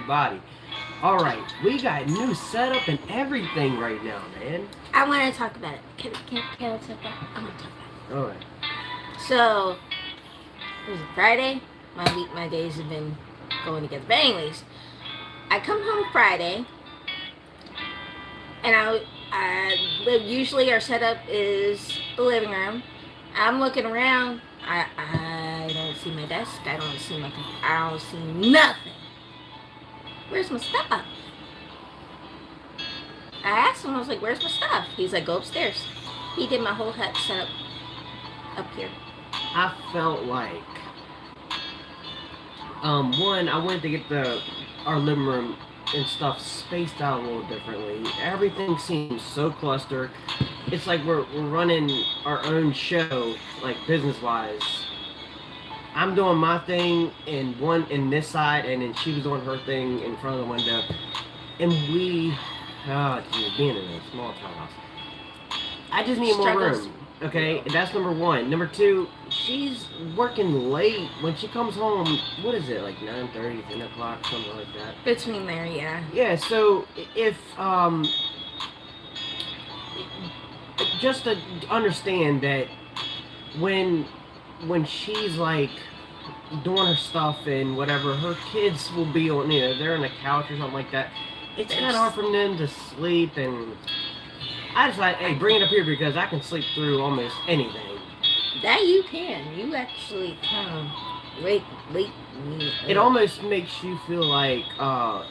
body. All right, we got new setup and everything right now, man. I want to talk about it. Can I talk about it? I want to talk about All right. it. So, it was a Friday. My days have been going together. But anyways, I come home Friday, and I live. Usually, our setup is the living room. I'm looking around. I don't see my desk. I don't see my. I don't see nothing. Where's my stuff? I asked him. I was like, "Where's my stuff?" He's like, "Go upstairs." He did my whole hut setup up here. I felt like, one, I wanted to get our living room and stuff spaced out a little differently. Everything seems so clustered. It's like we're running our own show, like business wise. I'm doing my thing in this side, and then she was doing her thing in front of the window, and being in a small town house. I just need more room. Okay, that's number one. Number two, she's working late. When she comes home, what is it, like 9:30, 10 o'clock, something like that? Between there, yeah. Yeah, so if, just to understand that when she's like doing her stuff and whatever, her kids will be on, they're on the couch or something like that. It's kind of hard for them to sleep, and I just like, hey, bring it up here because I can sleep through almost anything. That you can. You actually can wake me up. It almost makes you feel like,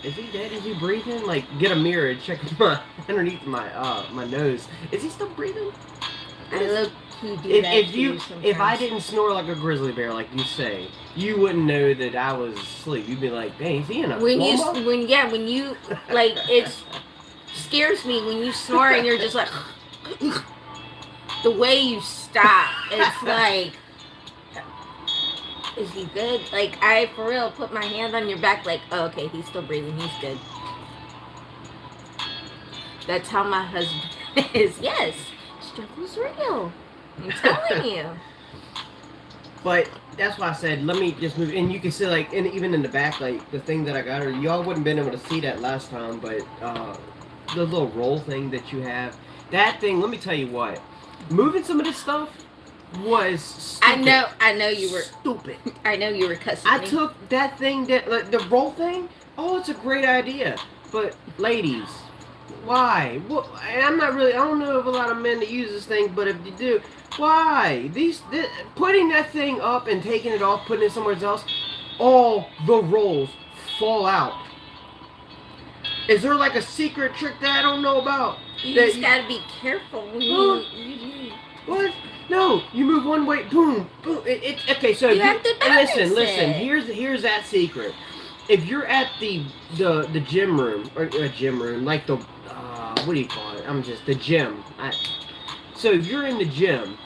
is he dead? Is he breathing? Like, get a mirror and check underneath my nose. Is he still breathing? I look. If I didn't snore like a grizzly bear, like you say, you wouldn't know that I was asleep. You'd be like, "Dang, is he in a when you like it scares me when you snore and you're just like the way you stop. It's like, is he good? Like I for real put my hand on your back, like, oh, okay, he's still breathing. He's good. That's how my husband is. Yes, struggle's real. I'm telling you. But that's why I said, let me just move. And you can see, like, even in the back, like, the thing that I got her, y'all wouldn't been able to see that last time, but the little roll thing that you have, that thing, let me tell you what, moving some of this stuff was stupid. I know you were stupid. I know you were cussing I me. took that thing, like, the roll thing, it's a great idea. But, ladies, why? Well, I don't know of a lot of men that use this thing, but if you do, why? Putting that thing up and taking it off, putting it somewhere else, all the rolls fall out. Is there like a secret trick that I don't know about? You just gotta be careful. What? No, you move one way, boom, boom. Okay, so you have to balance listen. Here's that secret. If you're at the gym room or a gym room, like the what do you call it? The gym. So if you're in the gym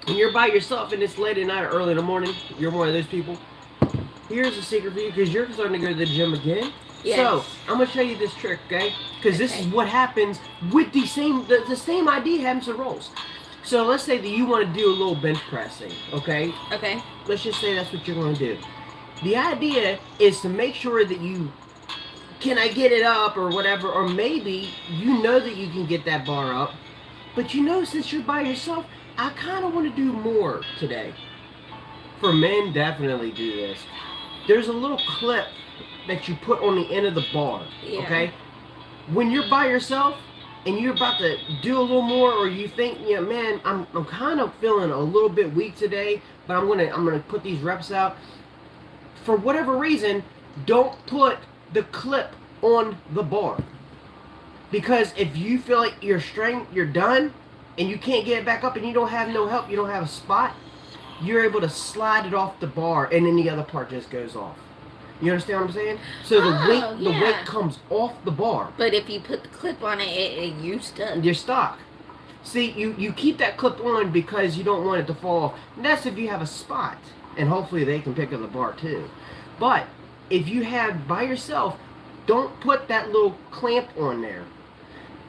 and you're by yourself and it's late at night or early in the morning, you're one of those people. Here's a secret for you because you're starting to go to the gym again. Yes. So I'm gonna show you this trick, okay? Because this is what happens with the same idea happens to rolls. So let's say that you want to do a little bench pressing, okay? Okay. Let's just say that's what you're going to do. The idea is to make sure that can I get it up or whatever, or maybe you know that you can get that bar up, but since you're by yourself, I kind of want to do more today. For men, definitely do this. There's a little clip that you put on the end of the bar, okay? When you're by yourself and you're about to do a little more, or you think, man, I'm kind of feeling a little bit weak today, but I'm gonna put these reps out. For whatever reason, don't put the clip on the bar. Because if you feel like you're done, and you can't get it back up, and you don't have no help, you don't have a spot, you're able to slide it off the bar, and then the other part just goes off. You understand what I'm saying? So the weight comes off the bar. But if you put the clip on it, you're stuck. You're stuck. See, you keep that clip on because you don't want it to fall off. And that's if you have a spot. And hopefully they can pick up the bar too. But if you have by yourself, don't put that little clamp on there.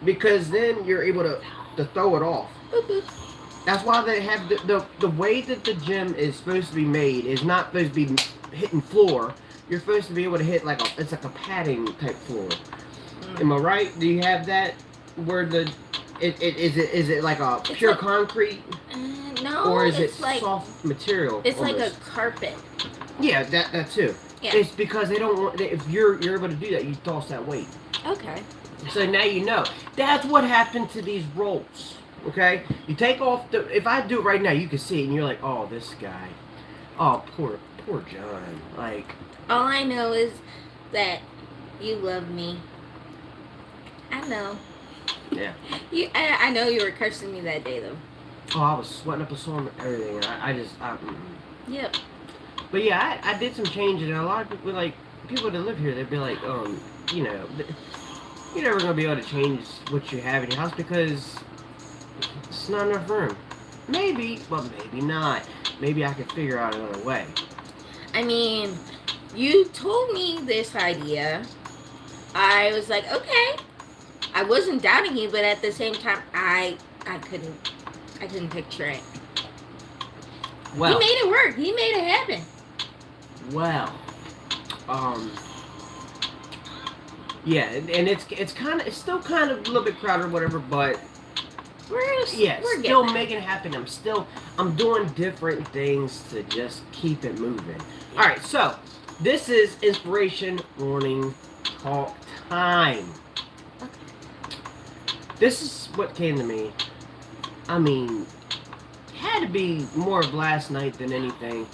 Because then you're able to throw it off. Boop, boop. That's why they have the way that the gym is supposed to be made is not supposed to be hitting floor. you're supposed to be able to hit it's like a padding type floor. Mm. Am I right? Do you have that where is it like a It's pure like- concrete No, or is it it's like soft material? it's like a almost? carpet. Yeah, that too. Yeah. It's because they don't want if you're able to do that, you toss that weight. Okay. So now you know. That's what happened to these rolls. Okay? You take off if I do it right now, you can see it and you're like, oh, this guy. Oh, poor John. Like, All I know is that you love me. I know. yeah. I know you were cursing me that day though. Oh, I was sweating up a storm and everything. And Yep. But yeah, I did some changes, and a lot of people people that live here, they'd be like, you know, you're never gonna be able to change what you have in your house because it's not enough room. Maybe, but maybe not. Maybe I could figure out another way. I mean, you told me this idea. I was like, okay. I wasn't doubting you, but at the same time, I couldn't picture it. Well, He made it work. He made it happen. well, yeah, and it's still kind of a little bit crowded or whatever, but We're still getting making it happen. I'm doing different things to just keep it moving. All right, so this is Inspiration Morning Talk Time. This is what came to me. I mean, had to be more of last night than anything.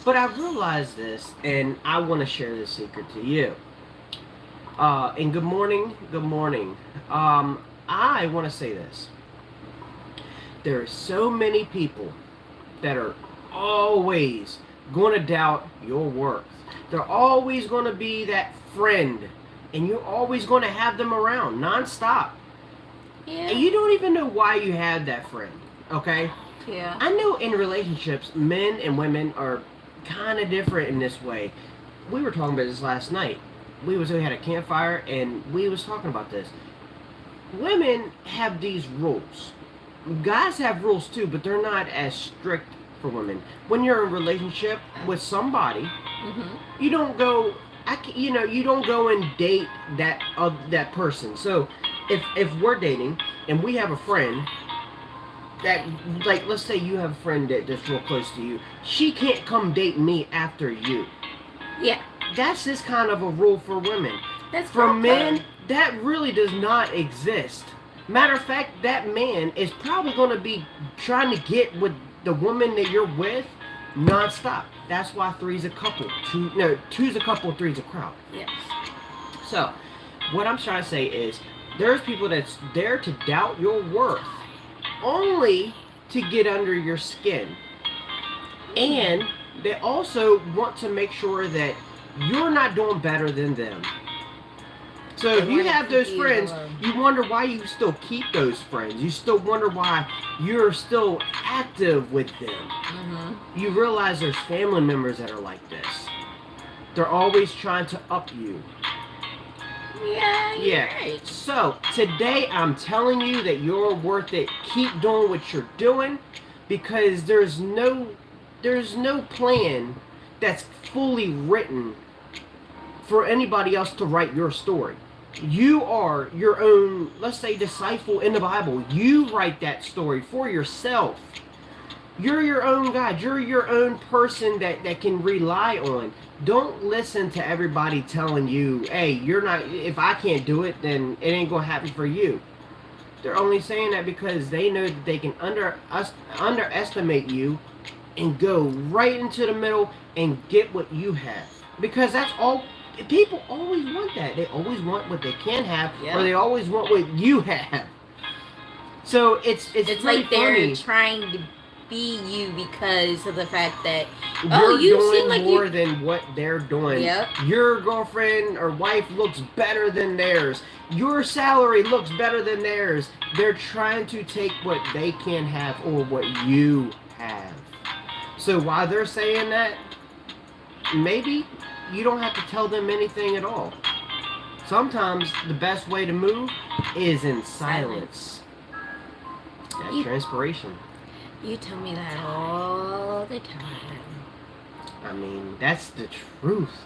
But I realized this, and I want to share this secret to you. And good morning, good morning. I want to say this. There are so many people that are always going to doubt your worth. They're always going to be that friend, and you're always going to have them around nonstop. Yeah. And you don't even know why you had that friend, okay? Yeah. I know in relationships, men and women are kind of different in this way. We were talking about this last night. We had a campfire, and we was talking about this. Women have these rules. Guys have rules too, but they're not as strict for women. When you're in a relationship with somebody, Mm-hmm. you don't go. You don't go and date that person. So, if we're dating and we have a friend that, like, let's say you have a friend that's real close to you, she can't come date me after you. Yeah. That's just kind of a rule for women. That's For proper. men, that really does not exist. Matter of fact, that man is probably going to be trying to get with the woman that you're with nonstop. That's why three's a couple. Two's a couple, three's a crowd. Yes. So, what I'm trying to say is, there's people that's there to doubt your worth, only to get under your skin. And they also want to make sure that you're not doing better than them. So if They you wanna have keep those you friends, alone. you wonder why you still keep those friends. You still wonder why you're still active with them. Mm-hmm. You realize there's family members that are like this. They're always trying to up you. Yeah. You're Yeah. Right. So today I'm telling you that you're worth it. Keep doing what you're doing, because there's no plan that's fully written for anybody else to write your story. You are your own, let's say, disciple in the Bible. You write that story for yourself. You're your own God. You're your own person that can rely on. Don't listen to everybody telling you, hey, you're not, if I can't do it, then it ain't going to happen for you. They're only saying that because they know that they can underestimate you and go right into the middle and get what you have. Because that's all. People always want that. They always want what they can have, Yeah. or they always want what you have. So it's It's really like they're funny. trying to be you because of the fact that You're you doing seem like more you. than what they're doing. Yep. Your girlfriend or wife looks better than theirs. Your salary looks better than theirs. They're trying to take what they can have or what you have. So while they're saying that, maybe you don't have to tell them anything at all. Sometimes the best way to move is in silence. That's You- your inspiration. You tell me that all the time. I mean, that's the truth.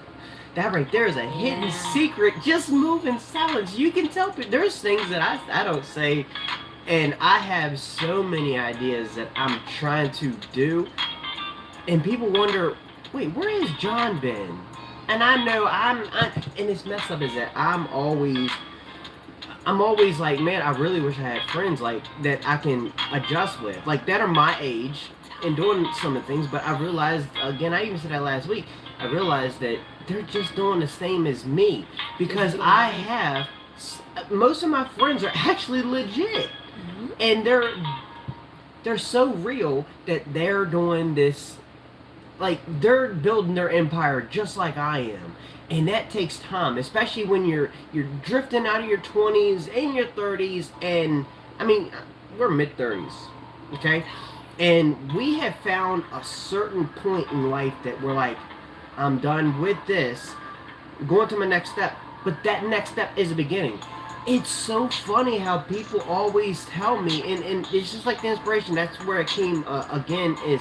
That right there is a hidden Yeah. secret. Just moving silence. You can tell. There's things that I don't say, and I have so many ideas that I'm trying to do, and people wonder, wait, where has John been? And I know and it's messed up is that I'm always like, man, I really wish I had friends like that I can adjust with, like that are my age and doing some of the things. But I realized again, I even said that last week. I realized that they're just doing the same as me because I have most of my friends are actually legit, and they're so real that they're doing this, like they're building their empire just like I am. And that takes time, especially when you're drifting out of your 20s and your 30s. And I mean, we're mid 30s, okay? And we have found a certain point in life that we're like, I'm done with this, going to my next step. But that next step is a beginning. It's so funny how people always tell me, and it's just like the inspiration. That's where it came again. Is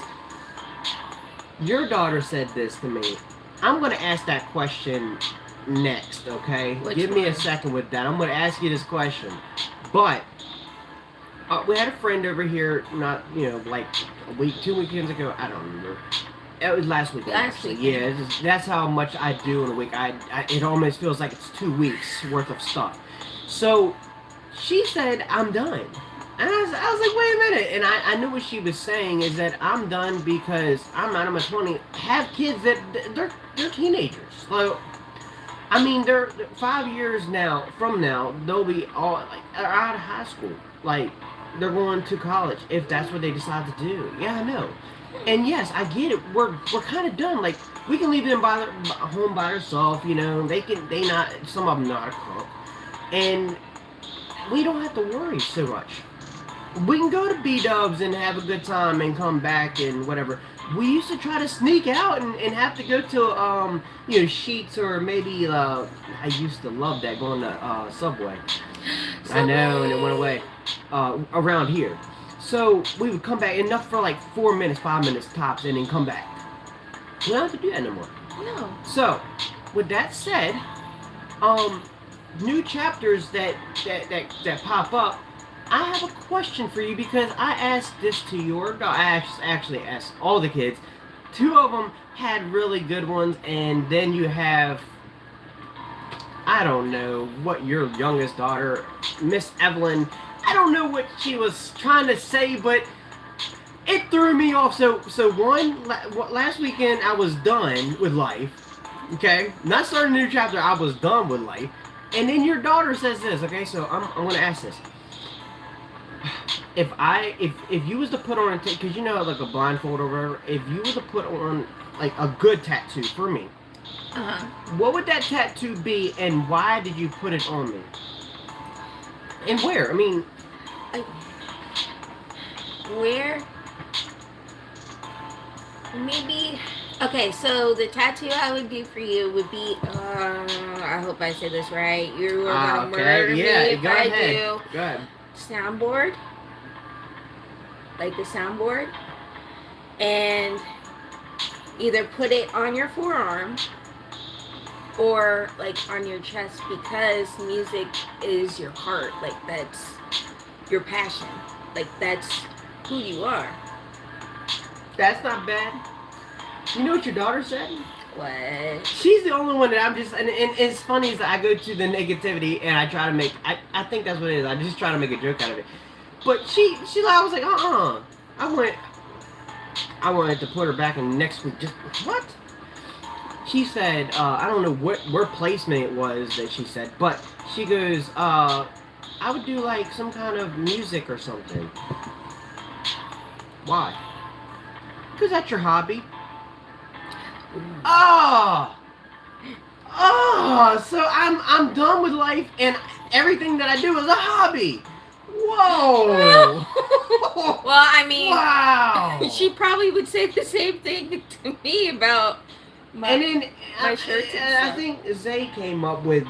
your daughter said this to me. I'm going to ask that question next, okay? Which Give me a one? second with that. I'm going to ask you this question. But we had a friend over here, not, like a week, 2 weekends ago. I don't remember. It was last weekend, actually. Yeah, that's how much I do in a week. It almost feels like it's 2 weeks worth of stuff. So she said, I'm done. And I was like, wait a minute. And I knew what she was saying is that I'm done because I'm out of my 20s. Have kids that they're teenagers. So, I mean, they're 5 years from now, they'll be all like out of high school. Like, they're going to college if that's what they decide to do. Yeah, I know. And yes, I get it. We're kind of done. Like, we can leave them home by themselves. Some of them not a cook, and we don't have to worry so much. We can go to B-Dubs and have a good time and come back and whatever. We used to try to sneak out and have to go to Sheets, or maybe I used to love that, going to Subway. I know, and it went away around here. So we would come back enough for like 4 minutes, 5 minutes tops, and then come back. We don't have to do that no more. No. So, with that said, new chapters that pop up. I have a question for you because I asked this to your dog. I actually asked all the kids. 2 of them had really good ones, and then you have, I don't know what your youngest daughter, Miss Evelyn, I don't know what she was trying to say, but it threw me off. So last weekend I was done with life, okay? Not starting a new chapter, I was done with life. And then your daughter says this, okay? So I'm going to ask this. If you was to put on because like a blindfold or whatever, if you was to put on like a good tattoo for me, what would that tattoo be, and why did you put it on me? And where? I mean, where? Maybe. Okay, so the tattoo I would do for you would be. I hope I said this right. You are gonna murder me if I do. Go ahead. Soundboard. Like the soundboard, and either put it on your forearm or like on your chest, because music is your heart. Like, that's your passion. Like, that's who you are. That's not bad. You know what your daughter said? What? She's the only one that I'm just, and it's funny is that I go to the negativity and I try to make, I think that's what it is. I just try to make a joke out of it. But I was like, I wanted to put her back in next week. Just, what? She said, I don't know where placement it was that she said, but she goes, I would do like some kind of music or something. Why? Because that's your hobby. So I'm done with life and everything that I do is a hobby. Whoa! Well, I mean, wow. She probably would say the same thing to me about my shirts. And I think Zay came up with.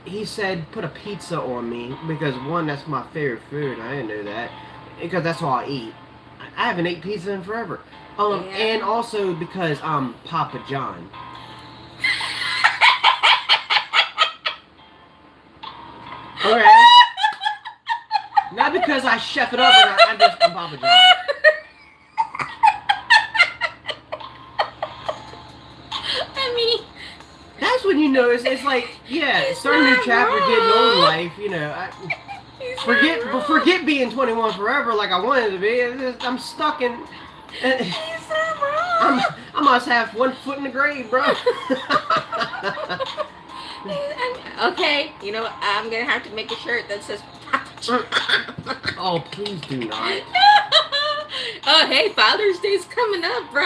He said, "Put a pizza on me," because one, that's my favorite food. I didn't know that, because that's all I eat. I haven't ate pizza in forever. And also because I'm Papa John. because I chef it up and I'm Papa John. I mean, That's when you know it's like, yeah, He's starting a new not chapter, getting old in wrong. life, you know. he's not Forget wrong. being 21 forever like I wanted to be. I'm stuck in. He's not wrong. I must have one foot in the grave, bro. Okay, you know what? I'm gonna have to make a shirt that says Papa John. Oh, please do not. Oh, hey, Father's Day's coming up, bro.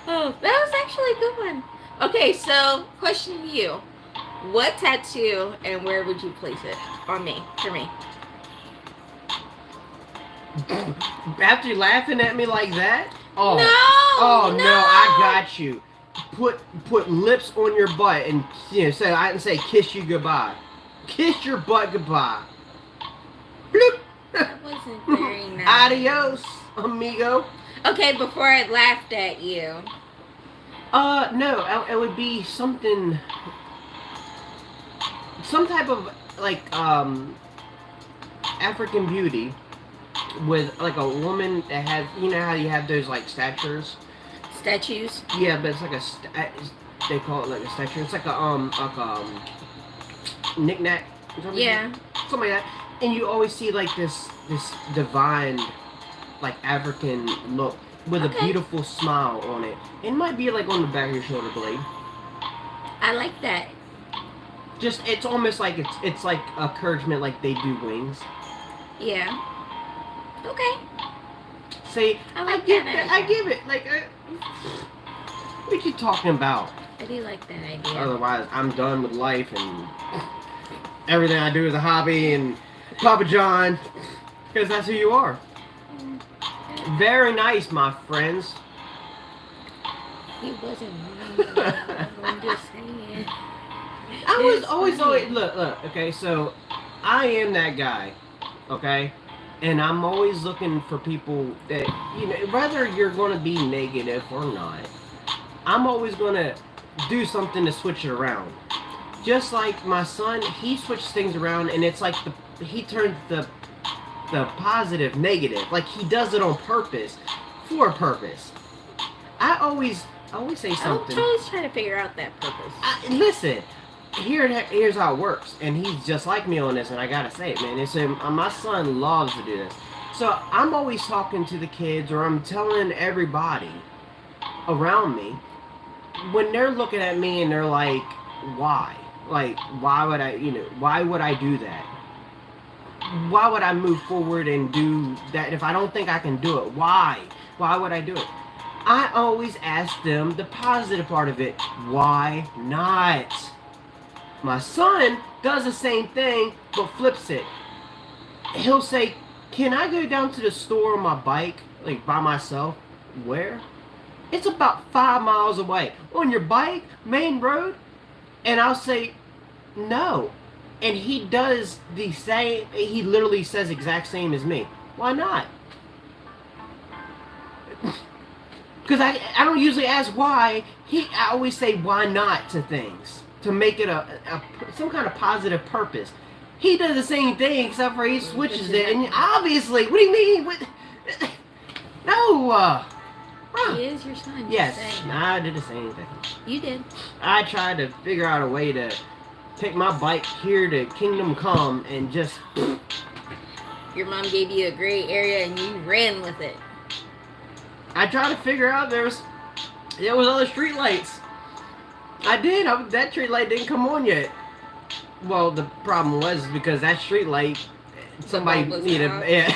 Oh, that was actually a good one. Okay, so question to you. What tattoo and where would you place it? On me, for me. After you laughing at me like that? Oh. No! Oh no, I got you. Put lips on your butt and say kiss you goodbye. Kiss your butt goodbye. Bloop. That wasn't very nice. Adios, amigo. Okay, before I laughed at you. No, it would be some type of like African beauty with like a woman that has, you know how you have those like statues. Statues? Yeah, but it's like they call it like a statue. It's like a knick-knack. Yeah. Something like that. And you always see like this divine, like African look with a Okay. beautiful smile on it. It might be like on the back of your shoulder blade. I like that. Just it's almost like it's like encouragement, like they do wings. Yeah. Okay. See, I like I give that it. I idea. give it like. What you talking about? I do like that idea. Otherwise, I'm done with life and everything I do is a hobby and Papa John, because that's who you are. Very nice, my friends. He wasn't wrong. I'm just saying. I was It's always funny. look. Okay, so I am that guy. Okay. And I'm always looking for people that, you know, whether you're going to be negative or not, I'm always going to do something to switch it around. Just like my son, he switches things around, and it's like he turns the positive negative. Like he does it on purpose, for a purpose. I always say I'm something. always trying to figure out that purpose. Listen, here's how it works, and he's just like me on this, and I gotta say it, man. It's my son loves to do this, so I'm always talking to the kids, or I'm telling everybody around me when they're looking at me and they're like, "Why? Like, why would I? Why would I do that? Why would I move forward and do that if I don't think I can do it? Why? Why would I do it?" I always ask them the positive part of it. Why not? My son does the same thing, but flips it. He'll say, "Can I go down to the store on my bike, like by myself?" Where? It's about 5 miles away. On your bike, main road? And I'll say, "No." And he does the same, he literally says exact same as me. Why not? Because I don't usually ask why. I always say why not to things. To make it some kind of positive purpose. He does the same thing except for he switches it, and obviously, what do you mean? What? No. He is your son. Yes, just saying. I did the same thing. You did. I tried to figure out a way to take my bike here to Kingdom Come and just. Your mom gave you a gray area and you ran with it. I tried to figure out there was other street lights. I did. That street light didn't come on yet. Well, the problem was because that street light, somebody bulb was needed. out. Yeah,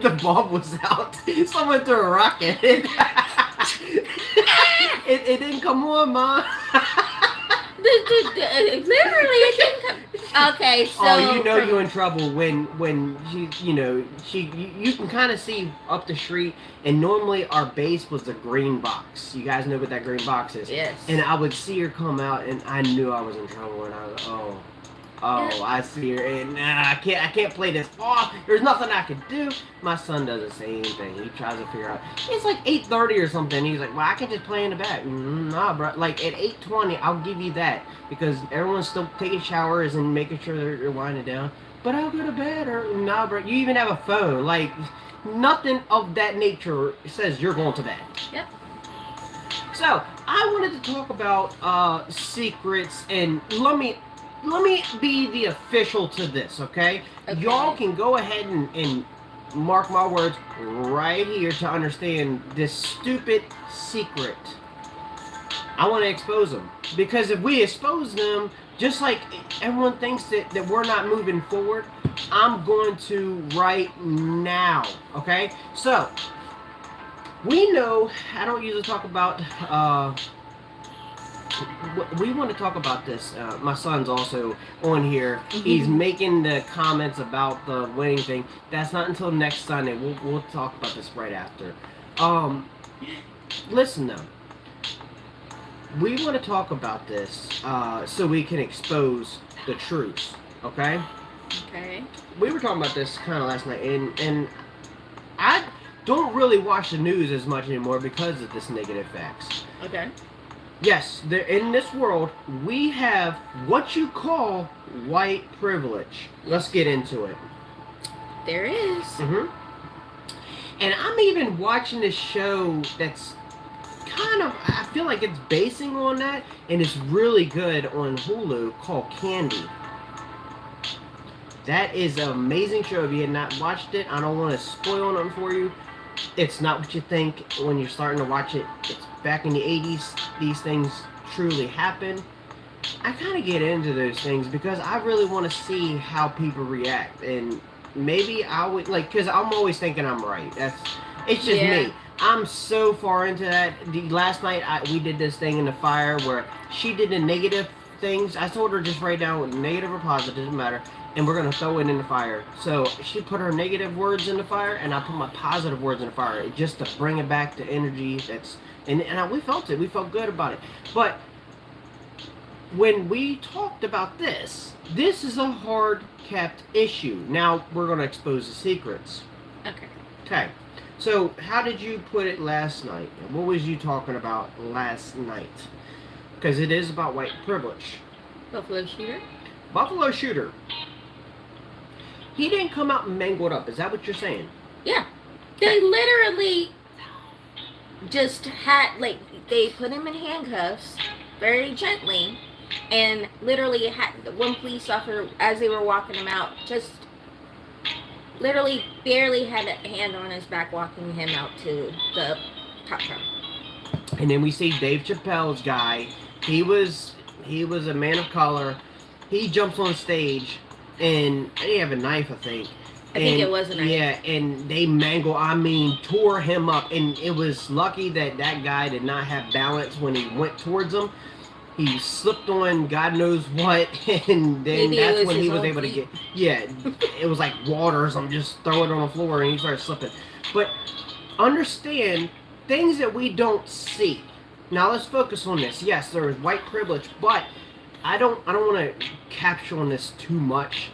the bulb was out. Someone threw a rock at it. It didn't come on, Mom. Literally, it didn't come. Okay, so. Oh, you know you're in trouble when you can kind of see up the street, and normally our base was a green box. You guys know what that green box is. Yes. And I would see her come out, and I knew I was in trouble, and I was Oh, Yeah. I see her, and I can't play this. Oh, there's nothing I can do. My son does the same thing. He tries to figure out. It's like 8:30 or something. He's like, well, I can just play in the back. Nah, bro. Like at 8:20, I'll give you that because everyone's still taking showers and making sure they're winding down. But I'll go to bed or nah, bro. You even have a phone. Like nothing of that nature says you're going to bed. Yep. So I wanted to talk about secrets, and let me be the official to this, okay? Okay. Y'all can go ahead and mark my words right here to understand this stupid secret. I want to expose them because if we expose them, just like everyone thinks that we're not moving forward, I'm going to right now, okay? So we know I don't usually talk about we want to talk about this. My son's also on here. He's making the comments about the wedding thing. That's not until next Sunday. We'll talk about this right after. Listen though, we want to talk about this so we can expose the truths. Okay. Okay. We were talking about this kind of last night, and I don't really watch the news as much anymore because of this negative facts. Okay. Yes, in this world, we have what you call white privilege. Let's get into it. There is. And I'm even watching this show that's kind of, I feel like it's basing on that, and it's really good on Hulu called Candy. That is an amazing show. If you had not watched it, I don't want to spoil nothing for you. It's not what you think when you're starting to watch it. It's back in the 80s. These things truly happen. I kind of get into those things because I really want to see how people react. And maybe I would, like, because I'm always thinking I'm right. It's just me. I'm so far into that. Last night, we did this thing in the fire where she did the negative things. I told her just write down negative or positive, doesn't matter. And we're going to throw it in the fire. So she put her negative words in the fire, and I put my positive words in the fire, just to bring it back to energy. We felt it. We felt good about it. But when we talked about this is a hard-kept issue. Now we're going to expose the secrets. Okay. So how did you put it last night? What was you talking about last night? Because it is about white privilege. Buffalo Shooter. He didn't come out mangled up. Is that what you're saying? Yeah. They literally just had, like, they put him in handcuffs very gently, and literally had one police officer, as they were walking him out, just literally barely had a hand on his back walking him out to the cop car. And then we see Dave Chappelle's guy. He was a man of color. He jumps on stage, and he have a knife, I think. I think it was a knife. Yeah, and they tore him up. And it was lucky that guy did not have balance when he went towards him. He slipped on God knows what, and then Maybe that's when he was own able feet. to get. Yeah, it was like water or something. Just throw it on the floor, and he started slipping. But understand things that we don't see. Now let's focus on this. Yes, there is white privilege, but I don't want to capture on this too much,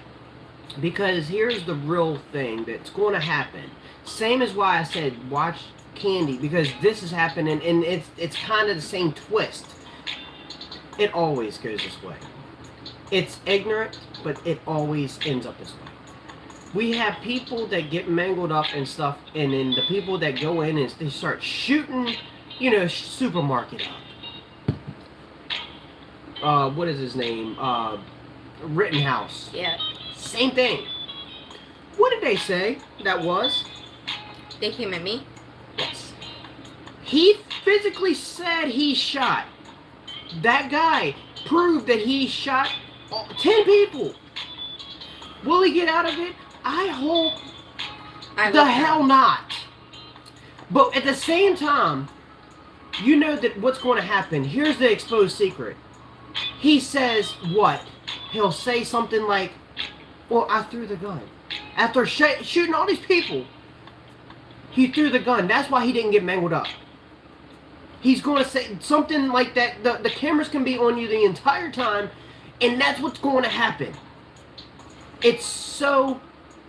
because here's the real thing that's going to happen. Same as why I said watch Candy, because this is happening, and it's kind of the same twist. It always goes this way. It's ignorant, but it always ends up this way. We have people that get mangled up and stuff, and then the people that go in and they start shooting, supermarket up. What is his name? Rittenhouse. Yeah. Same thing. What did they say that was? They came at me. Yes. He physically said he shot. That guy proved that he shot 10 people. Will he get out of it? I hope the hell not. But at the same time, you know that what's going to happen. Here's the exposed secret. He says what? He'll say something like, well, I threw the gun. After shooting all these people, he threw the gun. That's why he didn't get mangled up. He's going to say something like that. The cameras can be on you the entire time, and that's what's going to happen. It's so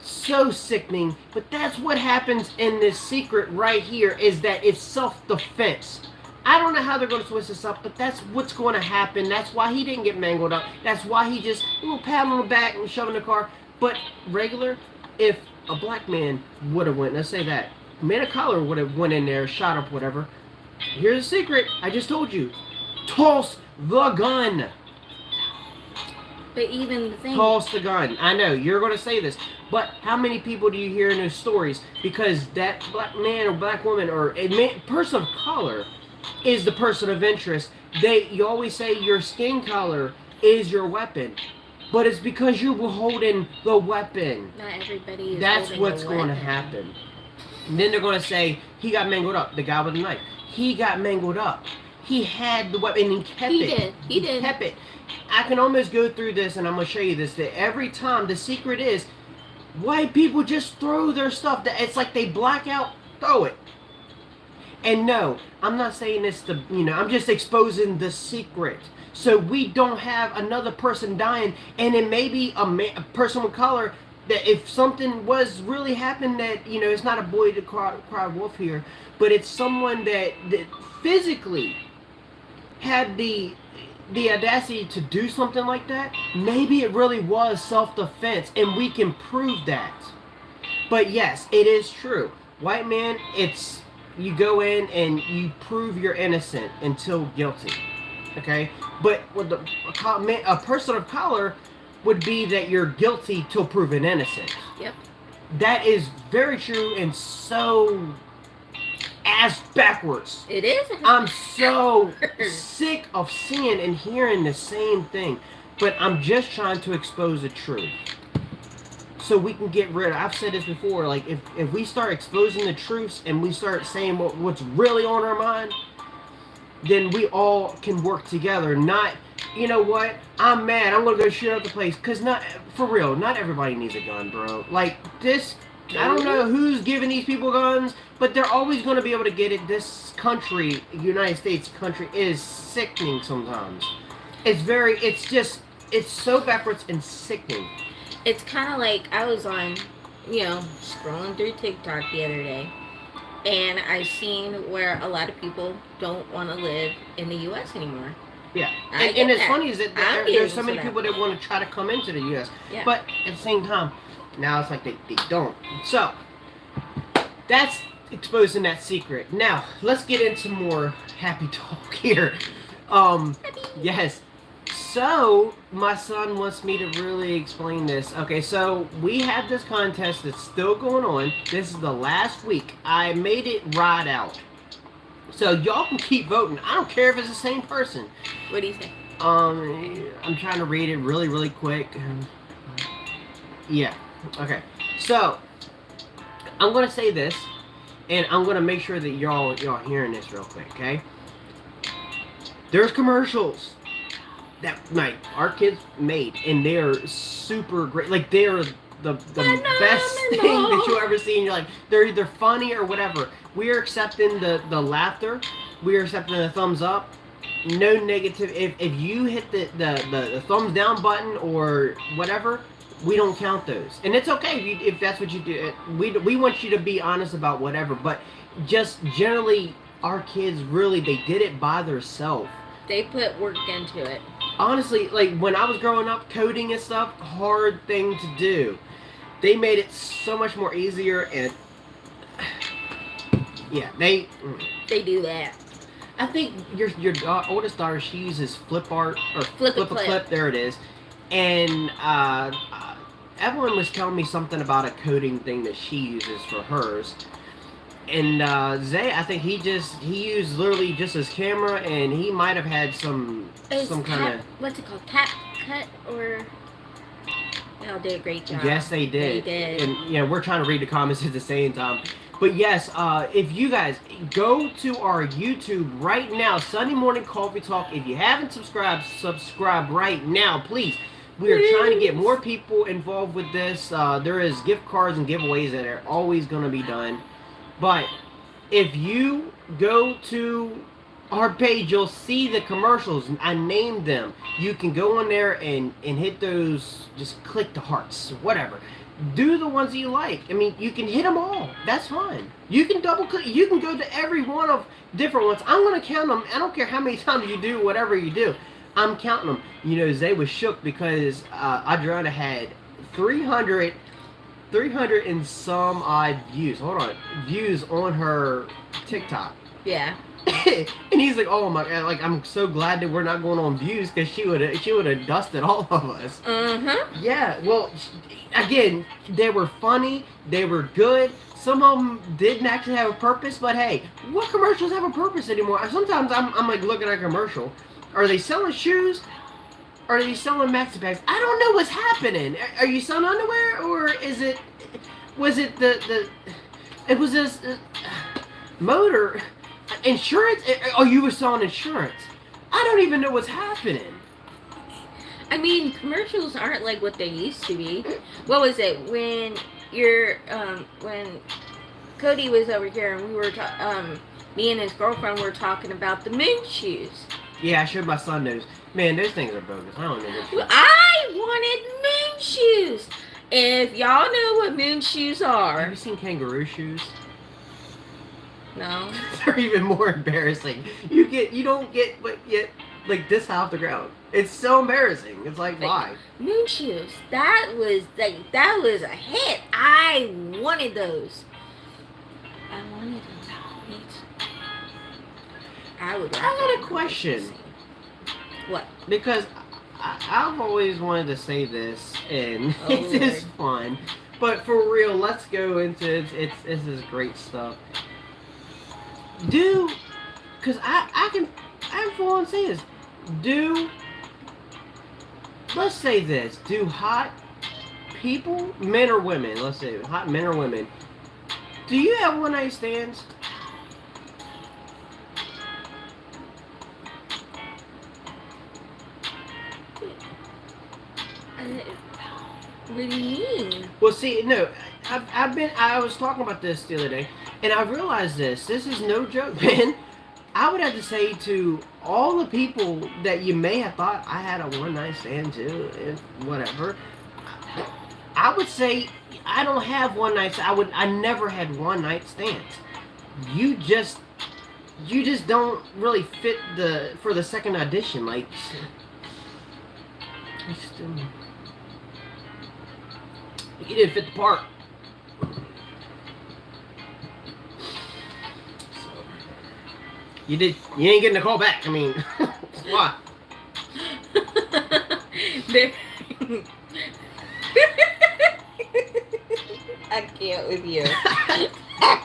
sickening. But that's what happens in this secret right here, is that it's self-defense. I don't know how they're going to twist this up, but that's what's going to happen. That's why he didn't get mangled up. That's why he just pat him on the back and shove him in the car. But regular, if a black man would have went, let's say that, man of color would have went in there, shot up, whatever. Here's the secret. I just told you. Toss the gun. But even the thing. Toss the gun. I know you're going to say this, but how many people do you hear in those stories? Because that black man or black woman or a person of color is the person of interest. You always say your skin color is your weapon, but it's because you were holding the weapon. Not everybody is. That's what's going to weapon. happen. And then they're going to say he got mangled up. The guy with the knife. He got mangled up. He had the weapon and he kept it. He did. Kept it. I can almost go through this, and I'm going to show you this. That every time, the secret is, white people just throw their stuff. It's like they black out, throw it. And no, I'm not saying this to, I'm just exposing the secret. So we don't have another person dying, and it may be a person of color, that if something was really happened, that, it's not a boy to cry wolf here, but it's someone that physically had the audacity to do something like that. Maybe it really was self-defense, and we can prove that. But yes, it is true. White man, you go in and you prove you're innocent until guilty. Okay? But with a person of color would be that you're guilty till proven innocent. Yep. That is very true, and so ass backwards. It is. I'm so sick of seeing and hearing the same thing, but I'm just trying to expose the truth so we can get rid of. I've said this before, like if we start exposing the truths and we start saying what's really on our mind, then we all can work together. Not, you know what, I'm mad, I'm gonna go shoot up the place, because not for real, not everybody needs a gun, bro. Like this, I don't know who's giving these people guns, but they're always going to be able to get it. This country, United States country, is sickening sometimes. It's so backwards and sickening. It's kind of like I was on, scrolling through TikTok the other day, and I seen where a lot of people don't want to live in the U.S. anymore. Yeah, and it's funny is that there's so many people that want to try to come into the U.S., yeah. But at the same time, now it's like they don't. So that's exposing that secret. Now let's get into more happy talk here. Yes. So my son wants me to really explain this. Okay, so we have this contest that's still going on. This is the last week. I made it right out. So y'all can keep voting. I don't care if it's the same person. What do you say? I'm trying to read it really, really quick. Yeah. Okay. So I'm gonna say this, and I'm gonna make sure that y'all hearing this real quick. Okay. There's commercials that our kids made, and they're super great. Like they're the best thing that you'll ever see. And you're like, they're either funny or whatever. We are accepting the laughter. We are accepting the thumbs up. No negative. If you hit the thumbs down button or whatever, we don't count those. And it's okay if that's what you do. We want you to be honest about whatever. But just generally, our kids really, they did it by themselves. They put work into it. Honestly, like when I was growing up, coding and stuff, hard thing to do. They made it so much more easier, and yeah, they do that. I think your oldest daughter, she uses Flip Art or Flip a Clip. There it is. And Evelyn was telling me something about a coding thing that she uses for hers. And Zay, I think he used literally just his camera, and he might have had some kind of, what's it called, Tap Cut, or y'all did a great job. Yes, they did. They did. And we're trying to read the comments at the same time. But yes, if you guys go to our YouTube right now, Sunday Morning Coffee Talk. If you haven't subscribed, subscribe right now, please. We are trying to get more people involved with this. There is gift cards and giveaways that are always going to be done. But if you go to our page, you'll see the commercials. I named them. You can go on there and hit those. Just click the hearts, whatever. Do the ones that you like. I mean, you can hit them all. That's fine. You can double click. You can go to every one of different ones. I'm gonna count them. I don't care how many times you do whatever you do. I'm counting them. You know, Zay was shook because Adriana had 300 and some odd views. Hold on, views on her TikTok. Yeah. And he's like, "Oh my god! Like, I'm so glad that we're not going on views because she would have dusted all of us." Mm-hmm. Yeah. Well, again, they were funny. They were good. Some of them didn't actually have a purpose. But hey, what commercials have a purpose anymore? Sometimes I'm like looking at a commercial. Are they selling shoes? Are they selling maxi bags? I don't know what's happening. Are you selling underwear, or is it? Was it it was this motor insurance? Oh, you were selling insurance. I don't even know what's happening. I mean, commercials aren't like what they used to be. What was it when when Cody was over here and we were me and his girlfriend were talking about the moon shoes. Yeah, I showed my son those. Man, those things are bogus. I don't know what. I wanted moon shoes. If y'all know what moon shoes Have are, you seen kangaroo shoes? no. They're even more embarrassing. You don't get like this high off the ground. It's so embarrassing. It's like, why? Moon shoes. That was a hit. I wanted those. I wanted those. I got a question. What? Because I've always wanted to say this, and Oh, it's just fun. But for real, let's go into it. This is great stuff. Because I'm full on saying this. Let's say this. Do hot people, men or women, let's say hot men or women, do you have one night stands? What do you mean? Well, see, no, I was talking about this the other day, and I realized this is no joke, man. I would have to say to all the people that you may have thought I had a one night stand to, and whatever, I would say I don't have one night. I never had one night stands. You just don't really fit for the second audition. Like, you didn't fit the part. You ain't getting a call back. I mean, why? I can't with you. I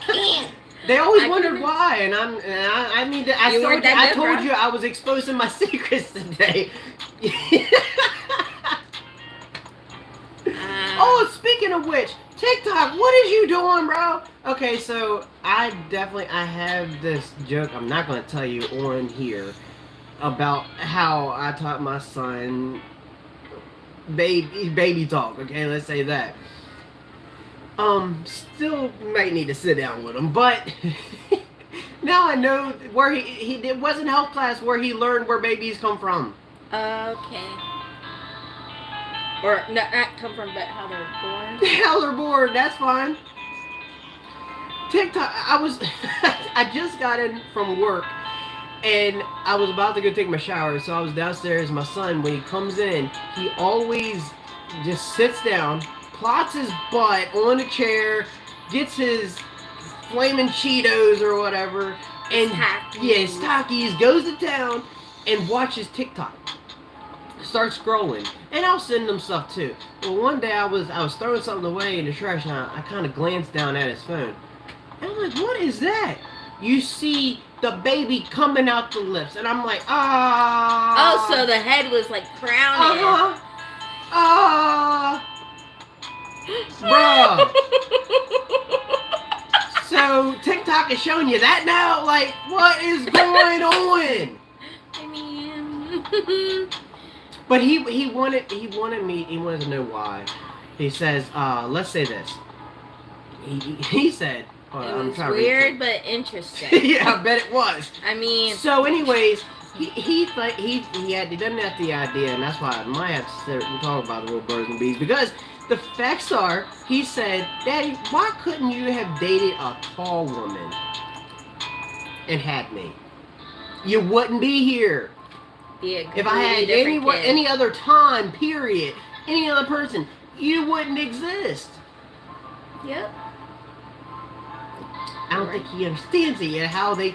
can't. They always wondered why, and I told you I was exposing my secrets today. Oh, speaking of which, TikTok, what is you doing, bro? Okay, so I have this joke I'm not going to tell you on here about how I taught my son baby talk, okay? Let's say that. Still might need to sit down with him, but now I know where it wasn't health class where he learned where babies come from. Okay. Or not come from, but how they're born. How they're born, that's fine. TikTok, I just got in from work, and I was about to go take my shower, so I was downstairs. My son, when he comes in, he always just sits down, plots his butt on a chair, gets his flaming Cheetos or whatever, and Takis, goes to town and watches TikTok. Start scrolling, and I'll send him stuff too. Well, one day I was throwing something away in the trash, and I kind of glanced down at his phone, and I'm like, "What is that?" You see the baby coming out the lips, and I'm like, "Ah!" Oh, so the head was like crowning. Bruh. So TikTok is showing you that now. Like, what is going on? I mean. But he wanted to know why. He says, let's say this. He said, It I'm was trying to weird but interesting. yeah, I bet it was. I mean, So, anyways, he doesn't have the idea, and that's why I might have to sit and talk about the little birds and bees, because the facts are, he said, Daddy, why couldn't you have dated a tall woman and had me? You wouldn't be here. be a If I had completely different kid. any other time, period, any other person, you wouldn't exist. Yep. I don't think he understands it yet, how the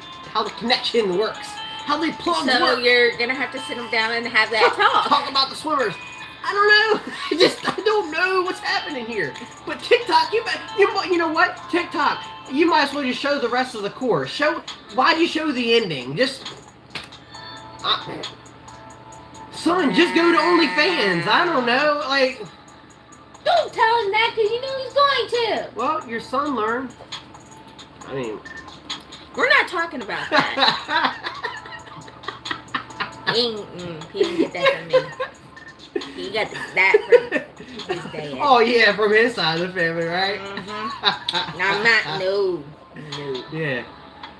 connection works, how they plug So work. you're gonna have to sit him down and have that talk. Talk about the swimmers. I don't know. I don't know what's happening here. But TikTok, you know what? TikTok, you might as well just show the rest of the course. Why'd you show the ending? Son, just go to OnlyFans. I don't know, like. Don't tell him that because you know he's going to. Well, your son learned. I mean. We're not talking about that. He didn't get that from me. He got that from his dad. Oh yeah, from his side of the family, right? Mm-hmm. I'm not. No. Yeah.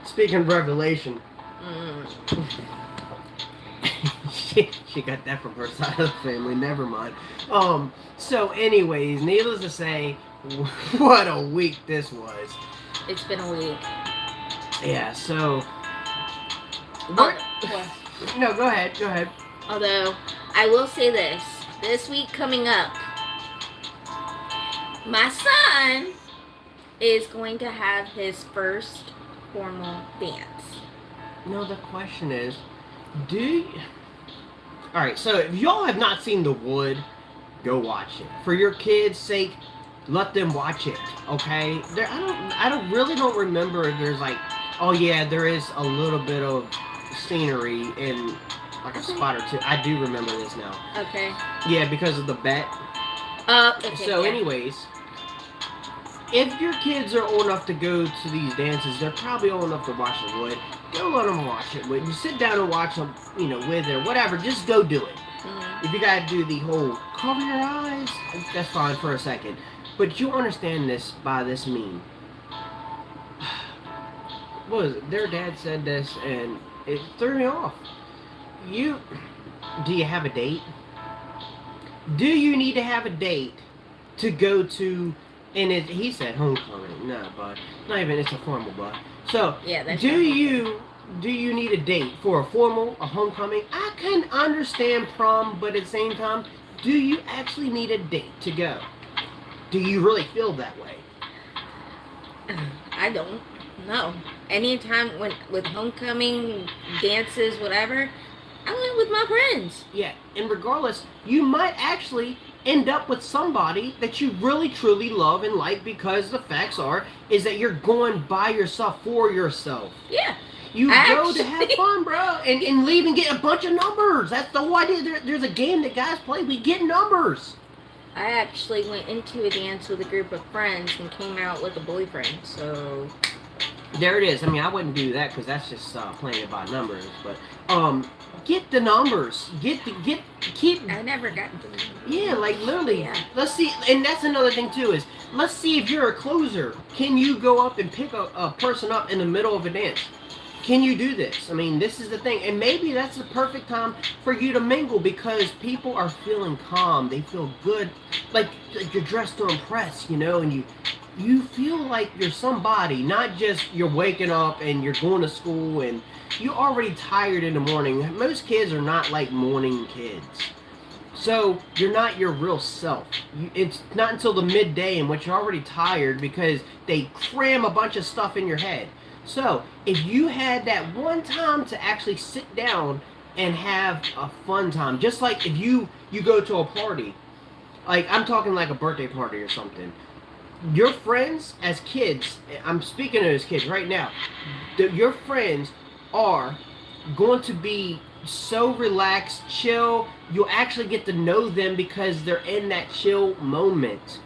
Speaking of revelation, she got that from her side of the family. Never mind. So, anyways, needless to say, what a week this was. It's been a week. Yeah. So. What? No, go ahead. Go ahead. Although, I will say this week coming up, my son is going to have his first formal dance. No, the question is, Alright, so if y'all have not seen The Wood, go watch it. For your kids' sake, let them watch it, okay? I don't remember if there's like, oh yeah, there is a little bit of scenery in like a spot or two. I do remember this now. Okay. Yeah, because of the bet. Okay. So, yeah. anyways, if your kids are old enough to go to these dances, they're probably old enough to watch The Wood. Go let them watch it. When you sit down and watch them, with or whatever, just go do it. Mhm. If you gotta do the whole cover your eyes, that's fine for a second. But you understand this by this meme. What was it? Their dad said this, and it threw me off. Do you have a date? Do you need to have a date to go to, and he said homecoming. No, bud. Not even, it's a formal, bud. So, Yeah, that's do you need a date for a formal, a homecoming? I can understand prom, but at the same time, do you actually need a date to go? Do you really feel that way? I don't know. Anytime with homecoming dances, whatever, I went with my friends. Yeah, and regardless, you might actually end up with somebody that you really truly love and like, because the facts is that you're going by yourself for yourself. Yeah. You go to have fun, bro, and leave and get a bunch of numbers. That's the whole idea. There's a game that guys play. We get numbers. I actually went into a dance with a group of friends and came out with a boyfriend, so... There it is. I mean, I wouldn't do that because that's just playing it by numbers. But get the numbers. Keep. I never got to. Yeah, like literally. Yeah. Let's see, and that's another thing too is let's see if you're a closer. Can you go up and pick a person up in the middle of a dance? Can you do this? I mean, this is the thing, and maybe that's the perfect time for you to mingle because people are feeling calm. They feel good, like you're dressed to impress, and you feel like you're somebody, not just you're waking up and you're going to school and you're already tired in the morning. Most kids are not like morning kids. So you're not your real self. It's not until the midday in which you're already tired because they cram a bunch of stuff in your head. So if you had that one time to actually sit down and have a fun time, just like if you go to a party, like I'm talking like a birthday party or something, your friends as kids, I'm speaking as kids right now, your friends are going to be so relaxed, chill. You'll actually get to know them because they're in that chill moment.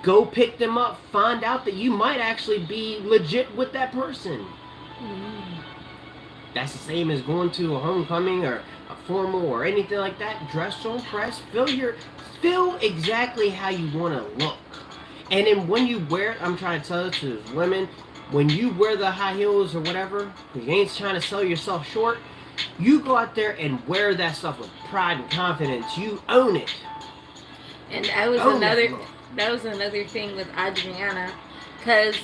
Go pick them up. Find out that you might actually be legit with that person. That's the same as going to a homecoming or a formal or anything like that. Dress to impress. Feel exactly how you want to look. And then when you wear, I'm trying to tell this to women, when you wear the high heels or whatever, because you ain't trying to sell yourself short, you go out there and wear that stuff with pride and confidence. You own it. And that was Own another. that look. That was another thing with Adriana, because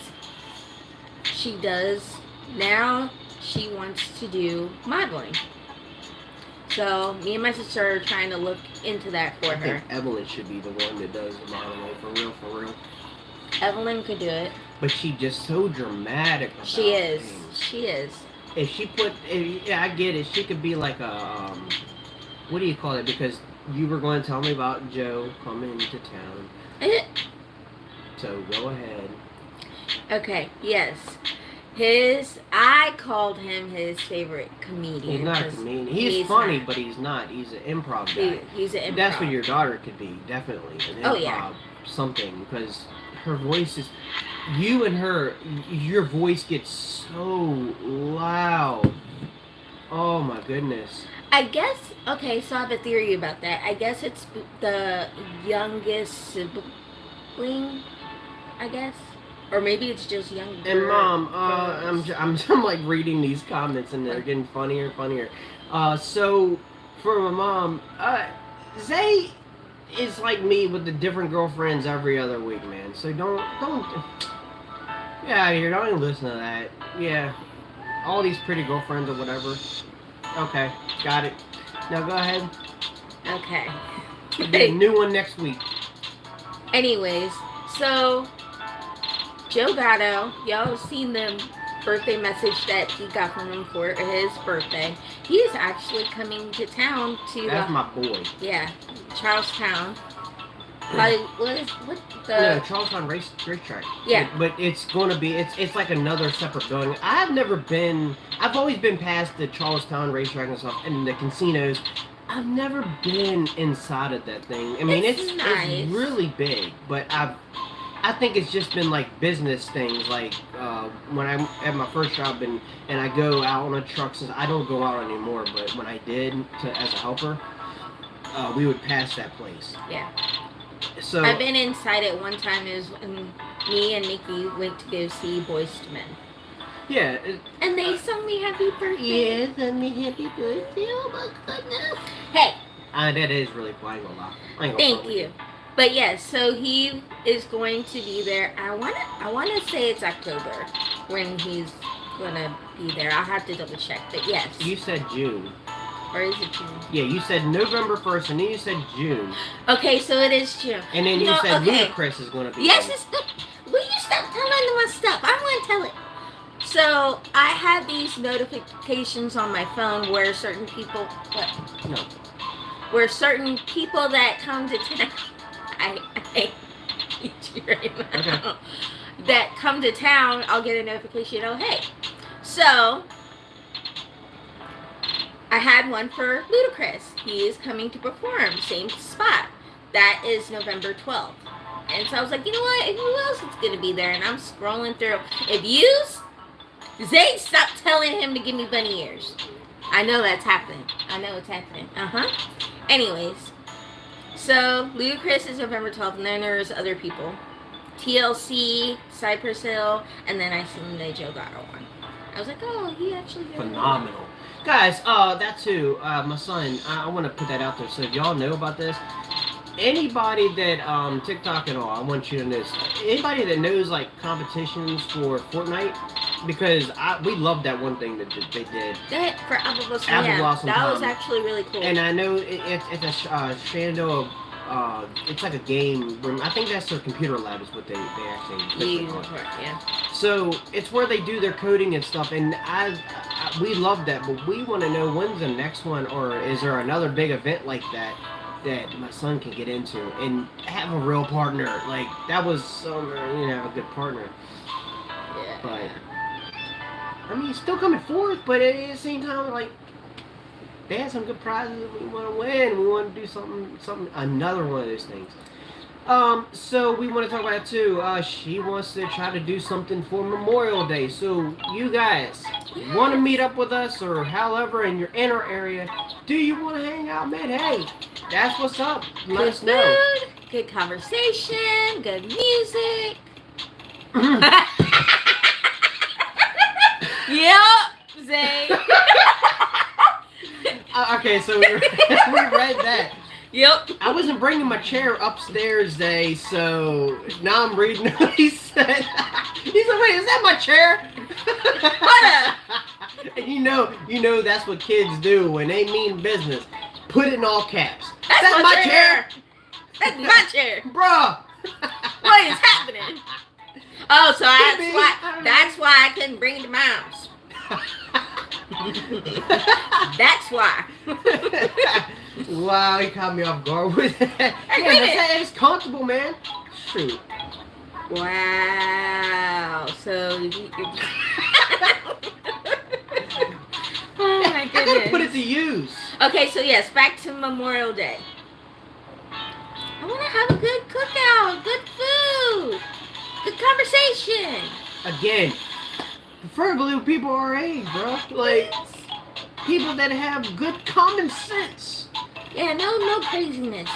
she does now. She wants to do modeling. So me and my sister are trying to look into that for I her. think Evelyn should be the one that does the modeling for real, for real. Evelyn could do it. But she just so dramatic about She is. things. She is. If she put, yeah, I get it. She could be like a, what do you call it? Because you were going to tell me about Joe coming into town. So go ahead. Okay. Yes. I called him his favorite comedian. He's not a 'cause comedian. He's funny, not. but he's not. He's an improv guy. He's an improv. That's what your daughter could be, definitely. An improv Oh, yeah. something, because her voice is, you and her, your voice gets so loud. Oh my goodness. I guess. Okay, so I have a theory about that. I guess it's the youngest sibling. I guess, or maybe it's just younger. And Mom, brothers. I'm like reading these comments and they're getting funnier and funnier. So for my mom, Zay is like me with the different girlfriends every other week, man. So don't get out of here. Don't even listen to that. Yeah, all these pretty girlfriends or whatever. Okay, got it. Now go ahead. Okay. Get a new one next week. Anyways, so Joe Gatto, y'all have seen the birthday message that he got from him for his birthday. He is actually coming to town to That's my boy. yeah, Charlestown. Like what the No, Charlestown racetrack. Yeah. But it's gonna be it's like another separate building. I've never been. I've always been past the Charlestown racetrack and stuff and the casinos. I've never been inside of that thing. I mean, It's nice. it's really big, but I think it's just been like business things. Like when I'm at my first job and I go out on a truck. Since I don't go out anymore, but when I did as a helper, we would pass that place. yeah. So I've been inside it one time. It was when me and Nikki went to go see Boyz II Men. yeah. And they sung me happy birthday. Yes, and me happy birthday. Oh my goodness. Hey, That is really cool. I ain't gonna lie. I ain't gonna thank front with you. But yes, so he is going to be there. I wanna say it's October when he's gonna be there. I'll have to double check. But yes. You said June. Or is it June? Yeah, you said November 1st, and then you said June. Okay, so it is June. And then you No, said okay. Ludacris is gonna be Yes, there. it's will you stop telling them my stuff? I want to tell it. So I have these notifications on my phone where certain people No. where certain people that come to town I hate you right now. Okay. That come to town, I'll get a notification, oh hey. So I had one for Ludacris. He is coming to perform, same spot. That is November 12th. And so I was like, you know what? Who else is going to be there? And I'm scrolling through. If you, Zay, stop telling him to give me bunny ears. I know that's happening. I know it's happening. Anyways. So, Ludacris is November 12th. And then there's other people. TLC, Cypress Hill. And then I seen the Joe Gatto one. I was like, oh, he actually did Phenomenal. Guys, that too, my son, I want to put that out there so if y'all know about this. Anybody that, TikTok and all, I want you to know this. Anybody that knows, like, competitions for Fortnite, because we love that one thing that they did. That for Apple Blossom. Apple Yeah, Blossom that was Time. actually really cool. And I know it's a Shando, it's like a game room. I think that's their computer lab is what they actually You, yeah. So it's where they do their coding and stuff, and we love that, but we want to know when's the next one, or is there another big event like that my son can get into and have a real partner? Like that was so you know, have a good partner. Yeah. But I mean, he's still coming forth, but at the same time, like they had some good prizes that we want to win. We want to do something, another one of those things. So we want to talk about it too. She wants to try to do something for Memorial Day. So you guys want to meet up with us or however in your inner area? Do you want to hang out, man? Hey, that's what's up. Let us know. Food. good conversation, good music. Yep, Zay. Okay, so we read that. Yep. I wasn't bringing my chair upstairs today, so now I'm reading what he said. He's like, wait, is that my chair? And you know that's what kids do when they mean business. Put it in all caps. That's my chair. That's my chair. Bruh. What is happening? Oh, so that's why I couldn't bring it to my house. That's why. Wow, he caught me off guard with that. Hey, Yeah, wait a that's minute. it's comfortable, man. Shoot. Wow. So oh my I gotta put it goodness. to use. Okay, so yes, back to Memorial Day. I want to have a good cookout, good food, good conversation. Again, preferably with people our age, bro. Like people that have good common sense. Yeah, no craziness.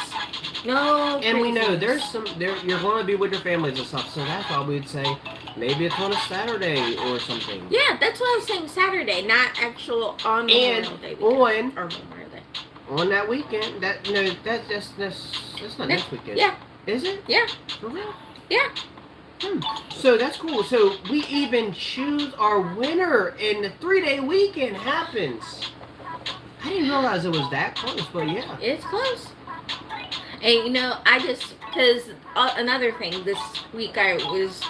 No And we know craziness. you're going to be with your families and stuff, so that's why we'd say maybe it's on a Saturday or something. Yeah, that's what I was saying, Saturday, not actual on And Memorial Day weekend. on Or Memorial Day. that weekend, that's not next weekend. Yeah, Is it? yeah, For real? yeah. So that's cool. So we even choose our winner, and the 3-day weekend happens. I didn't realize it was that close, but yeah. It's close. And you know, because another thing, this week I was,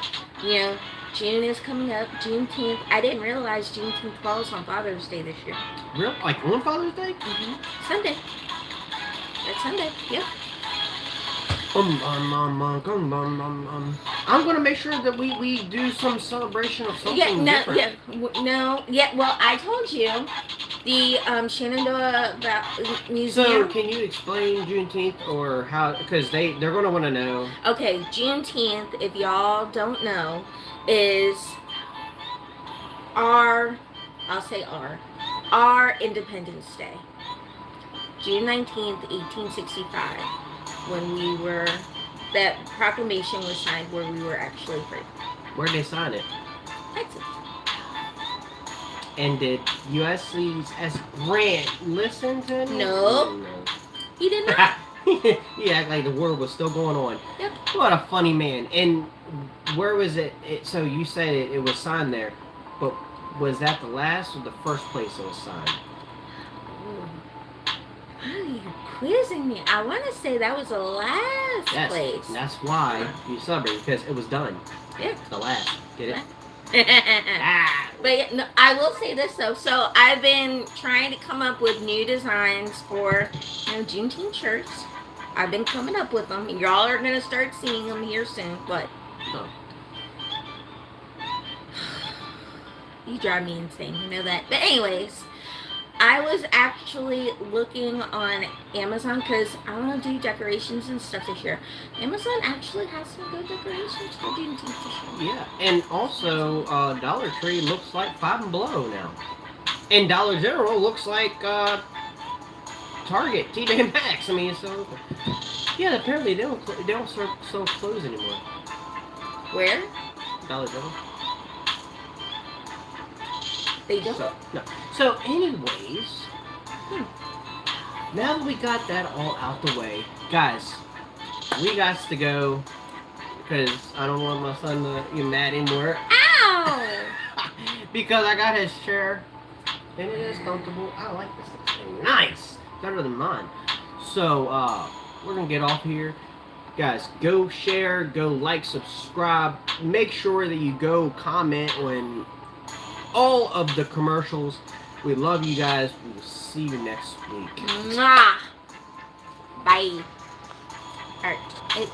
June is coming up, Juneteenth. I didn't realize Juneteenth falls on Father's Day this year. Real? Like on Father's Day? Sunday. That's Sunday, yep. I'm gonna make sure that we do some celebration of something different. Well, I told you, the Shenandoah Museum. So can you explain Juneteenth or how? Because they're gonna want to know. Okay, Juneteenth, if y'all don't know, is our Independence Day. June 19th, 1865, when that proclamation was signed where we were actually free. Where'd they sign it? Texas. And did USC's S. Grant listen to it? No. No. He did not. He act like the war was still going on. Yep. What a funny man. And where was it? So you said it was signed there, but was that the last or the first place it was signed? Ooh. Why are you quizzing me? I want to say that was the last place. That's why you celebrate, because it was done. Yeah. It's the last. Get it? But yeah, no, I will say this though. So I've been trying to come up with new designs for Juneteenth shirts. I've been coming up with them. Y'all are gonna start seeing them here soon. But No. you drive me insane. You know that. But anyways, I was actually looking on Amazon because I want to do decorations and stuff this year. Amazon actually has some good decorations for Juneteenth this year. Yeah, and also Dollar Tree looks like Five and Below now, and Dollar General looks like Target, TJ Maxx. I mean, so yeah, apparently they don't sell clothes anymore. Where? Dollar General. They don't. So anyways, now that we got that all out the way, guys, we got to go because I don't want my son to get mad anymore. Ow! Because I got his chair and it is comfortable. I like this thing. Nice, better than mine. So we're gonna get off here. Guys, go share, go like, subscribe. Make sure that you go comment on all of the commercials. We love you guys. We will see you next week. Mwah. Bye. Alright.